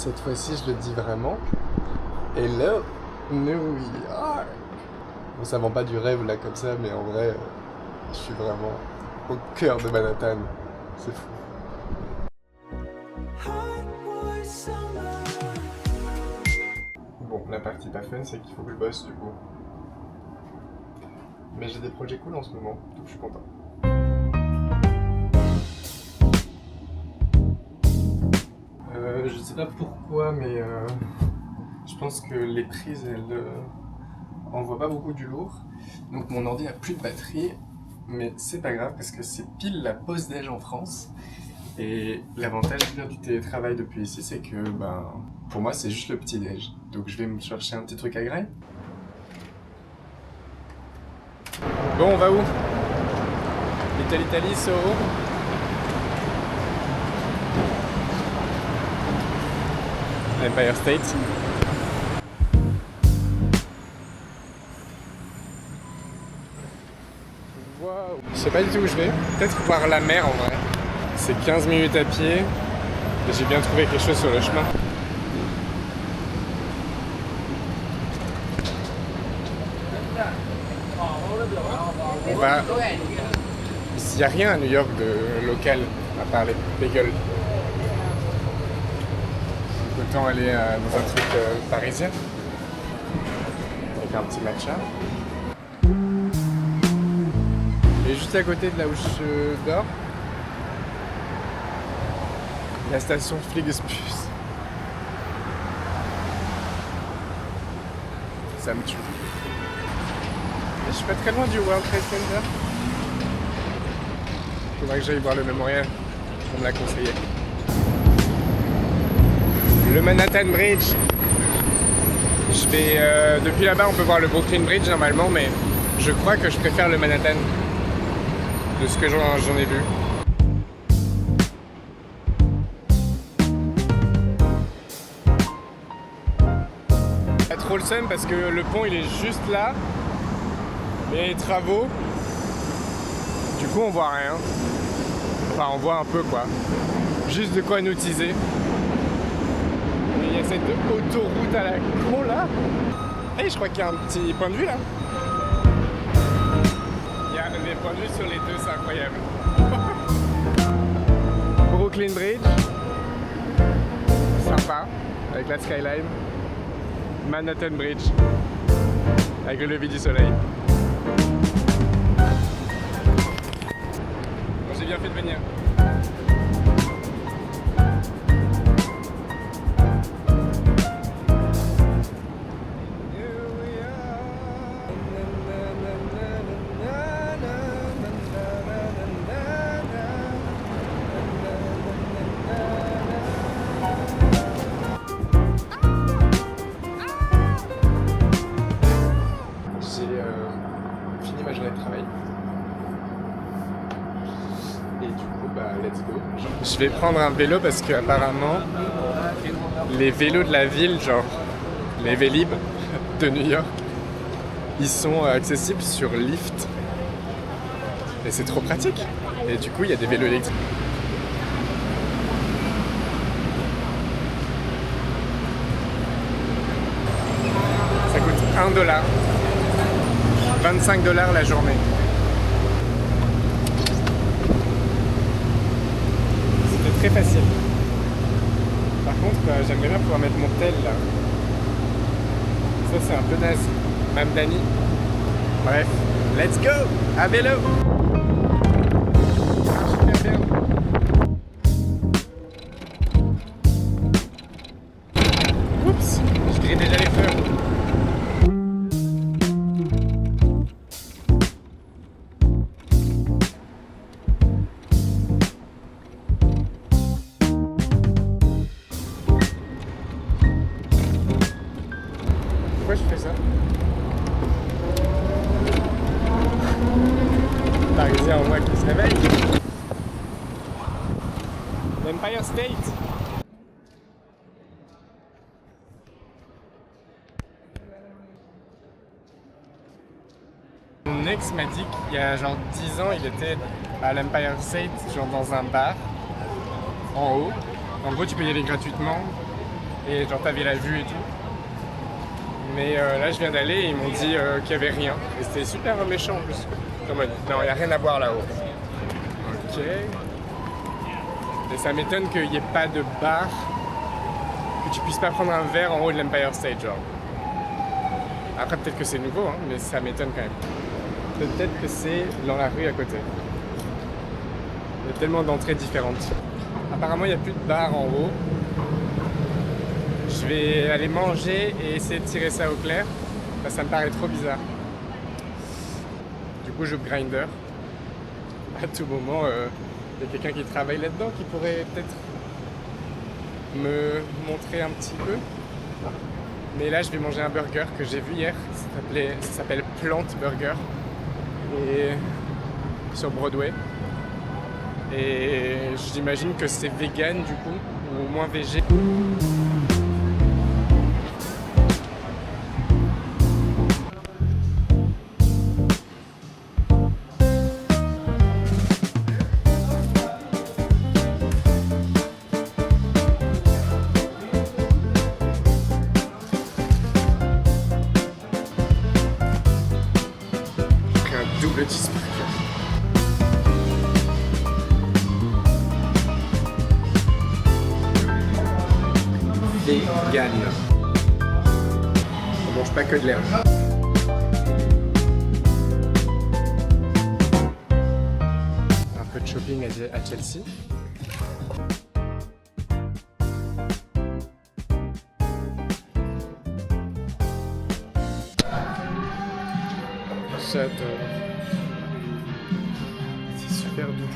Cette fois-ci, je le dis vraiment. Hello, New York. Bon, ça vend pas du rêve là comme ça, mais en vrai, je suis vraiment au cœur de Manhattan. C'est fou. Bon, la partie pas fun, c'est qu'il faut que je bosse du coup. Mais j'ai des projets cool en ce moment, donc je suis content. Je sais pas pourquoi, mais je pense que les prises, elles envoient pas beaucoup du lourd. Donc mon ordi a plus de batterie, mais c'est pas grave parce que c'est pile la pause déj en France. Et l'avantage de faire du télétravail depuis ici, c'est que pour moi, c'est juste le petit déj. Donc je vais me chercher un petit truc à graille. Bon, on va où? L'Italie, Soho. Empire State. Wow. Je sais pas du tout où je vais. Peut-être voir la mer en vrai. C'est 15 minutes à pied. Et j'ai bien trouvé quelque chose sur le chemin. On va... Il n'y a rien à New York de local à part les bagels. Autant aller dans un truc parisien avec un petit matcha. Et juste à côté de là où je dors, la station Flixbus. Ça me tue. Et je suis pas très loin du World Trade Center. Faudrait que j'aille voir le mémorial. On me l'a conseillé. Le Manhattan Bridge. Je vais depuis là-bas, on peut voir le Brooklyn Bridge normalement, mais je crois que je préfère le Manhattan de ce que j'en ai vu. J'ai trop le seum parce que le pont il est juste là, mais les travaux, du coup on voit rien. Enfin on voit un peu quoi. Juste de quoi nous teaser. Il y a cette autoroute à la con là. Et je crois qu'il y a un petit point de vue là. Il y a des points de vue sur les deux, c'est incroyable. Brooklyn Bridge. Sympa, avec la skyline. Manhattan Bridge. Avec le lever du soleil. Bon, j'ai bien fait de venir. Fini ma journée de travail. Et du coup, let's go. Je vais prendre un vélo parce que apparemment, les vélos de la ville, genre les Vélib de New York, ils sont accessibles sur Lyft. Et c'est trop pratique. Et du coup, il y a des vélos électriques. Ça coûte $1. 25$ la journée. C'était très facile. Par contre, j'aimerais bien pouvoir mettre mon tel là. Ça c'est un peu naze. Mamdani. Bref, let's go! À vélo! Super bien. Oups! Je grille déjà les feux. Pourquoi je fais ça? Parisien en moi qui se réveille. L'Empire State. Mon ex m'a dit qu'il y a genre 10 ans, il était à l'Empire State, genre dans un bar, en haut. En gros, tu peux y aller gratuitement. et genre t'avais la vue et tout. Mais là je viens d'aller et ils m'ont dit qu'il n'y avait rien. Et c'était super méchant en plus. En mode, non, il n'y a rien à voir là-haut. Ok. Et ça m'étonne qu'il n'y ait pas de bar, que tu puisses pas prendre un verre en haut de l'Empire State, genre. Après peut-être que c'est nouveau, hein, mais ça m'étonne quand même. Peut-être que c'est dans la rue à côté. Il y a tellement d'entrées différentes. Apparemment il n'y a plus de bar en haut. Je vais aller manger et essayer de tirer ça au clair. Ça me paraît trop bizarre. Du coup, je grinder. À tout moment, il y a quelqu'un qui travaille là-dedans qui pourrait peut-être me montrer un petit peu. Mais là, je vais manger un burger que j'ai vu hier. Ça s'appelle Plant Burger. Et sur Broadway. Et j'imagine que c'est vegan du coup, ou au moins végé. Double cheeseburger. Vegan. On mange pas que de l'herbe. Un peu de shopping à Chelsea. J'adore. C'est super doux.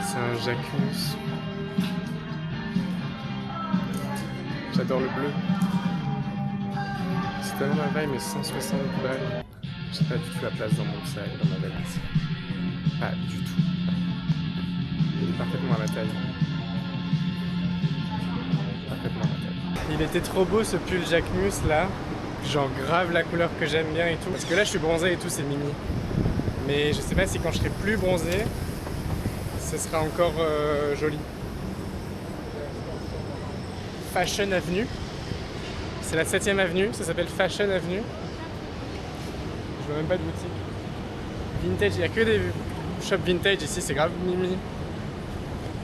C'est un jacuzzi. J'adore le bleu. C'est tellement ma vibe, mais 160 balles. J'ai pas du tout la place dans mon sac, dans ma valise. Pas du tout. Il est parfaitement à ma taille. Parfaitement à ma taille. Il était trop beau ce pull Jacquemus là. Genre grave la couleur que j'aime bien et tout. Parce que là je suis bronzé et tout, c'est mimi. Mais je sais pas si quand je serai plus bronzé, ce sera encore joli. Fashion Avenue. C'est la 7ème avenue, ça s'appelle Fashion Avenue. Je vois même pas de boutique. Vintage, il n'y a que des shops vintage ici, c'est grave mimi.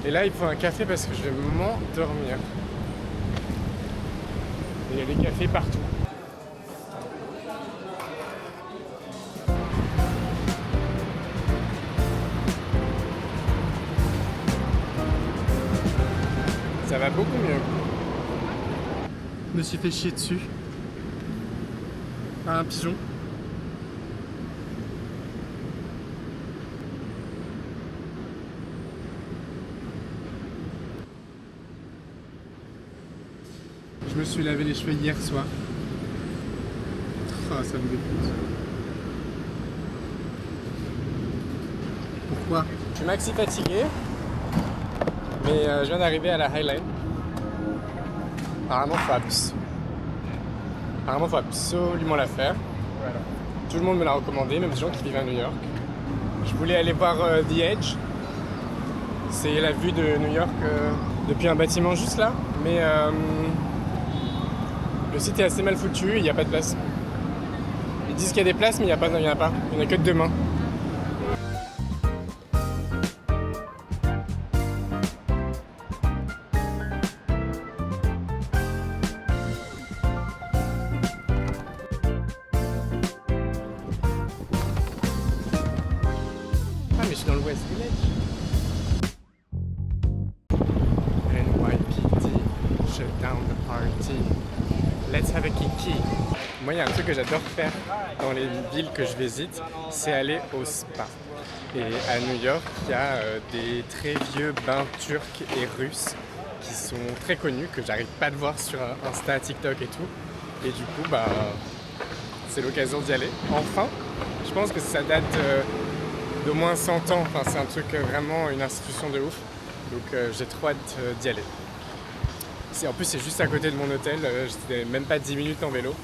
Et là il faut un café parce que je vais m'endormir. Et il y a des cafés partout. Ça va beaucoup mieux. Je me suis fait chier dessus par un pigeon. Je me suis lavé les cheveux hier soir. Oh, ça me dégoûte. Pourquoi? Je suis maxi fatigué. Mais je viens d'arriver à la High Line. Apparemment, faut absolument la faire. Voilà. Tout le monde me l'a recommandé, même des gens qui vivent à New York. Je voulais aller voir The Edge. C'est la vue de New York depuis un bâtiment juste là. Mais le site est assez mal foutu, il n'y a pas de place. Ils disent qu'il y a des places, mais il n'y en a pas. Il n'y en a que de demain. Mais je suis dans le West Village. NYPD, shut down the party. Let's have a kiki. Moi, il y a un truc que j'adore faire dans les villes que je visite, c'est aller au spa. Et à New York, il y a des très vieux bains turcs et russes qui sont très connus, que j'arrive pas à voir sur Insta, TikTok et tout. Et du coup, c'est l'occasion d'y aller. Enfin, je pense que ça date d'au moins 100 ans. Enfin, c'est un truc vraiment une institution de ouf. Donc j'ai trop hâte d'y aller. En plus, c'est juste à côté de mon hôtel. J'étais même pas 10 minutes en vélo.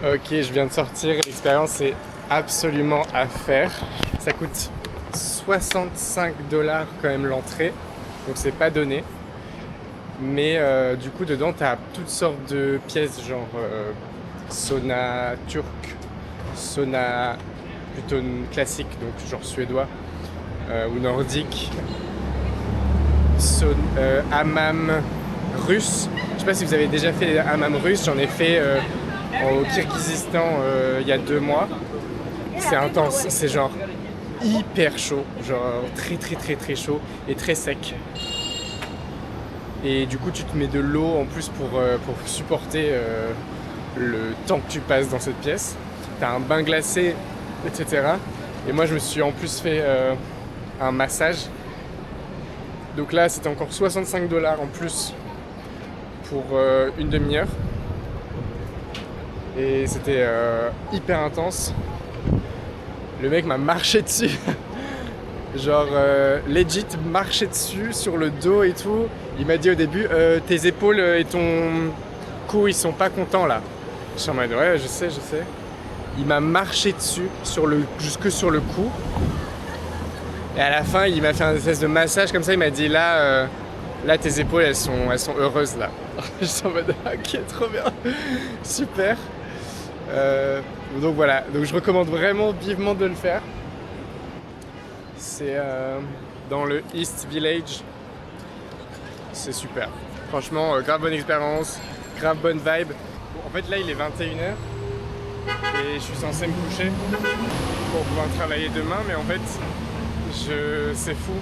Ok, je viens de sortir. L'expérience est absolument à faire. Ça coûte $65 quand même l'entrée, donc c'est pas donné. Mais du coup dedans t'as toutes sortes de pièces, genre sauna turc, sauna plutôt classique, donc genre suédois ou nordique, hammam russe. Je sais pas si vous avez déjà fait les hammams russes, j'en ai fait au Kirghizistan il y a 2 mois. C'est intense, c'est genre hyper chaud, genre très chaud et très sec. Et du coup tu te mets de l'eau en plus pour supporter le temps que tu passes dans cette pièce. T'as un bain glacé, etc. Et moi je me suis en plus fait un massage. Donc là c'était encore $65 en plus pour une demi-heure. Et c'était hyper intense. Le mec m'a marché dessus. Genre legit marché dessus sur le dos et tout. Il m'a dit au début tes épaules et ton cou ils sont pas contents là. Je suis en mode ouais je sais. Il m'a marché dessus jusque sur le cou. Et à la fin il m'a fait un espèce de massage comme ça, il m'a dit là tes épaules elles sont heureuses là. Je suis en mode ok trop bien. Super. Donc voilà, donc je recommande vraiment vivement de le faire. C'est dans le East Village. C'est super. Franchement, grave bonne expérience, grave bonne vibe. Bon, en fait là il est 21h et je suis censé me coucher pour pouvoir travailler demain, mais en fait c'est fou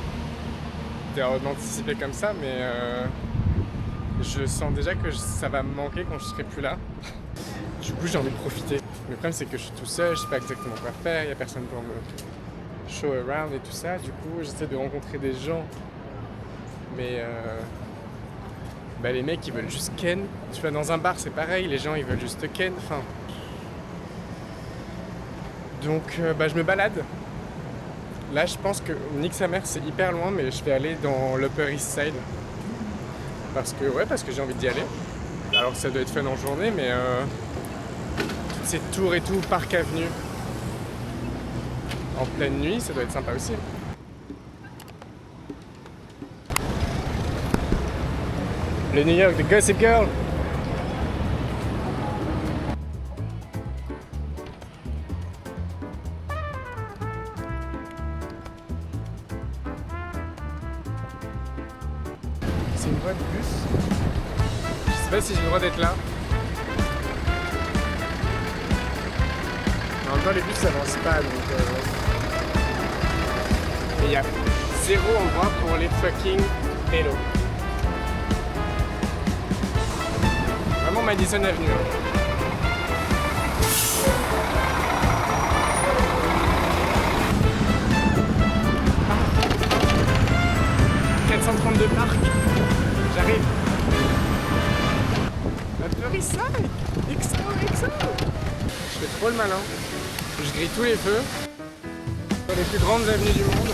d'anticiper comme ça, mais je sens déjà que ça va me manquer quand je serai plus là. Du coup j'ai envie de profiter. Le problème c'est que je suis tout seul, je sais pas exactement quoi faire, il n'y a personne pour me show around et tout ça. Du coup j'essaie de rencontrer des gens, mais les mecs ils veulent juste ken. Tu vas dans un bar c'est pareil, les gens ils veulent juste ken. Enfin, donc je me balade. Là je pense que nique sa mère c'est hyper loin, mais je vais aller dans l'Upper East Side parce que j'ai envie d'y aller. Alors que ça doit être fun en journée, mais toutes ces tours et tout, Park Avenue en pleine nuit, ça doit être sympa aussi. Le New York de Gossip Girl. C'est une voie de bus. Je sais pas si j'ai le droit d'être là. En même temps les bus ça avance pas, donc et il y a 0 endroit pour les fucking vélos. Vraiment Madison Avenue. Ah. 432 parcs. J'arrive. Upper East Side. XO. Je fais trop le malin. Je grille tous les feux. Dans les plus grandes avenues du monde.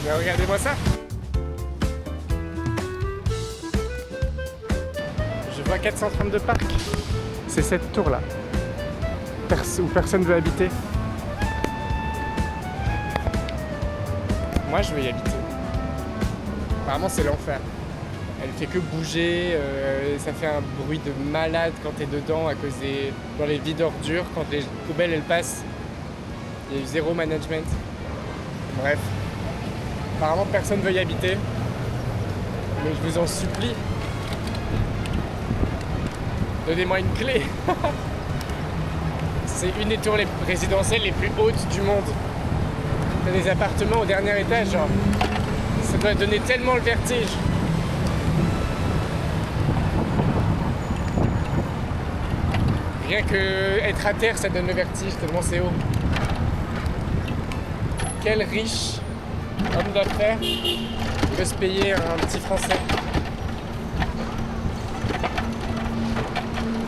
Mais regardez-moi ça. Je vois 432 parcs. C'est cette tour là. Où personne ne veut habiter. Moi je veux y habiter. Apparemment c'est l'enfer. Elle fait que bouger, ça fait un bruit de malade quand t'es dedans à cause dans les vides d'ordures, quand les poubelles elles passent. Il y a eu 0 management. Bref. Apparemment personne ne veut y habiter. Mais je vous en supplie. Donnez-moi une clé. C'est une des tours résidentielles les plus hautes du monde. T'as des appartements au dernier étage, genre. Ça doit donner tellement le vertige. Rien que être à terre, ça donne le vertige, tellement c'est haut. Quel riche homme d'affaires peut se payer un petit français.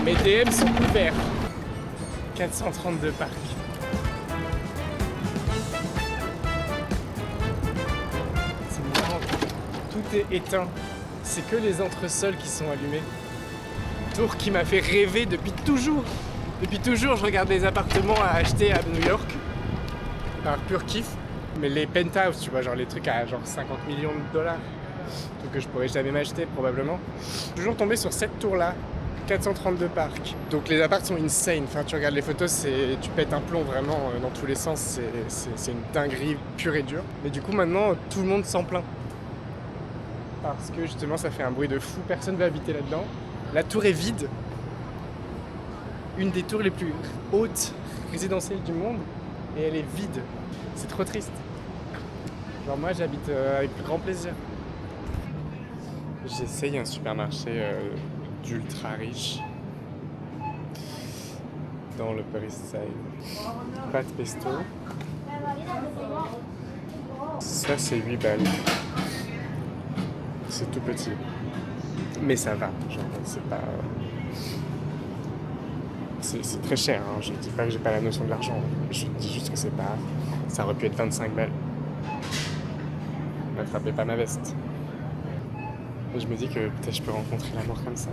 Mes DM sont couverts. 432 parcs. C'est marrant. Tout est éteint. C'est que les entresols qui sont allumés. Tour qui m'a fait rêver depuis toujours. Depuis toujours, je regarde les appartements à acheter à New York. par pur kiff. Mais les penthouse, tu vois, genre les trucs à genre 50 millions de dollars, trucs que je pourrais jamais m'acheter probablement. Je suis toujours tombé sur cette tour-là, 432 parcs. Donc les apparts sont insane. Enfin, tu regardes les photos, tu pètes un plomb vraiment dans tous les sens. C'est une dinguerie pure et dure. Mais du coup, maintenant, tout le monde s'en plaint. Parce que justement, ça fait un bruit de fou. Personne ne va habiter là-dedans. La tour est vide. Une des tours les plus hautes résidentielles du monde. Et elle est vide. C'est trop triste. Genre moi, j'habite avec grand plaisir. J'essaye un supermarché d'ultra riche dans le Upper East Side. Pâte pesto. Ça, c'est 8 balles. C'est tout petit. Mais ça va. Genre, c'est pas... C'est très cher, hein. Je ne dis pas que j'ai pas la notion de l'argent. Je dis juste que c'est pas... Ça aurait pu être 25 balles. N'attrapez pas ma veste. Et je me dis que peut-être je peux rencontrer l'amour comme ça.